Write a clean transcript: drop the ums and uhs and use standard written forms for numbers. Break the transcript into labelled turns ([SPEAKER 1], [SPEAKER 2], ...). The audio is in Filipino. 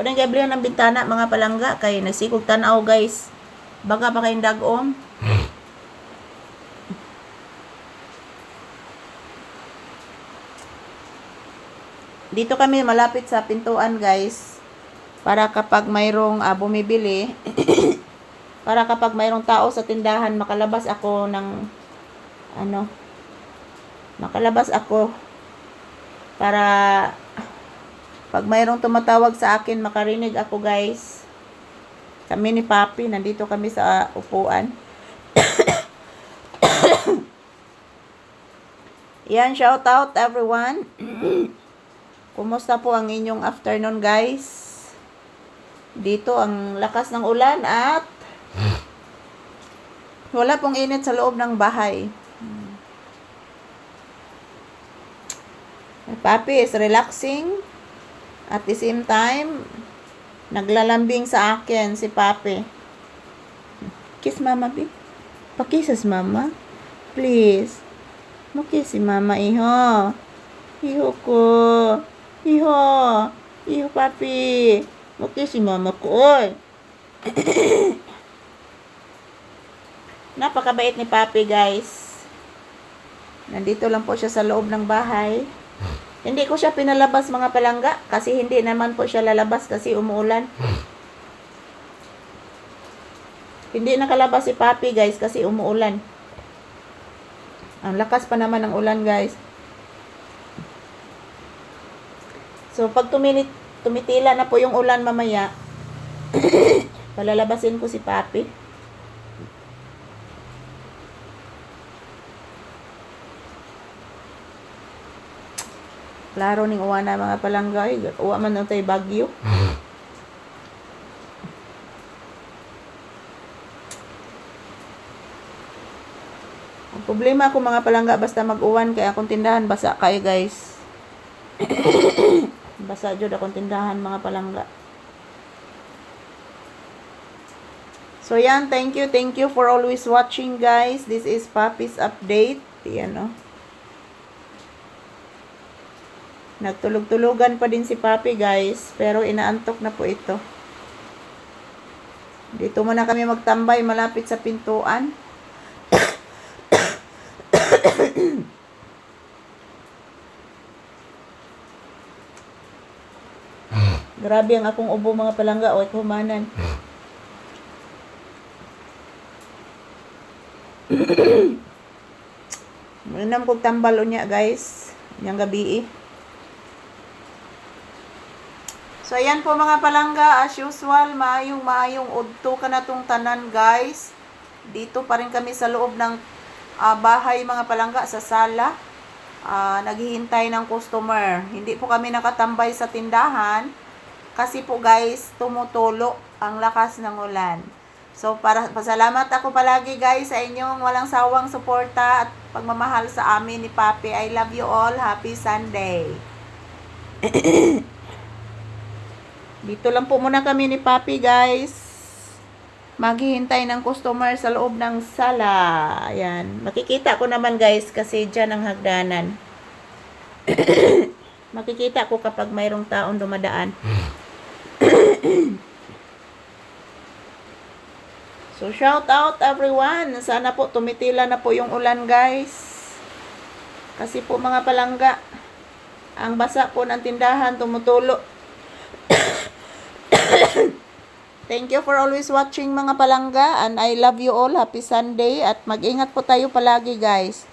[SPEAKER 1] Pwede gablihan ng bintana mga palangga kay nagsikog tanaw guys. Baga pa kayong dagom. Dito kami malapit sa pintuan guys. Para kapag mayroong bumibili, para kapag mayroong tao sa tindahan, makalabas ako ng makalabas ako para pag mayroong tumatawag sa akin, makarinig ako guys. Kami ni Papi, nandito kami sa upuan. Yan, shout out everyone. Kumusta po ang inyong afternoon guys? Dito ang lakas ng ulan at wala pong init sa loob ng bahay. Papi is relaxing. At the same time, naglalambing sa akin si Papi. Kiss mama, B. Pakisas mama. Please. Kiss si mama, iho. Iho ko. Iho. Iho, Papi. Kiss si mama ko, oy. Napakabait ni Papi, guys. Nandito lang po siya sa loob ng bahay. Hindi ko siya pinalabas mga palangga kasi hindi naman po siya lalabas kasi umuulan. Hindi nakalabas si Papi guys kasi umuulan. Ang lakas pa naman ng ulan guys. So pag tumitila na po yung ulan mamaya, palalabasin ko si Papi. Klaro ning uwa na mga palangga. Uwa man na tayo bagyo. Ang problema ko mga palangga basta mag-uwan kaya akong tindahan basa kayo guys. Basa jud akong tindahan mga palangga. So yan, thank you for always watching guys. This is Papi's update. Yan o. Nagtulog-tulugan pa din si Papi guys, pero inaantok na po ito. Dito muna kami magtambay malapit sa pintuan. Grabe ang akong ubo mga palangga, o kumanan. Manam kog tambal unya guys, yang gabi. So, ayan po mga palangga, as usual, maayong udto ka na tong tanan guys. Dito pa rin kami sa loob ng bahay mga palangga, sa sala. Naghihintay ng customer. Hindi po kami nakatambay sa tindahan kasi po guys, tumutulo ang lakas ng ulan. So, pasalamat ako palagi guys sa inyong walang sawang suporta at pagmamahal sa amin ni Papi. I love you all. Happy Sunday. Dito lang po muna kami ni Papi guys. Maghihintay ng customer sa loob ng sala. Ayan. Makikita ko naman guys kasi dyan ang hagdanan. Makikita ko kapag mayroong taong dumadaan. So shout out everyone. Sana po tumitila na po yung ulan guys. Kasi po mga palangga, ang basa po ng tindahan tumutulo. Thank you for always watching mga palangga and I love you all. Happy Sunday at mag-ingat po tayo palagi guys.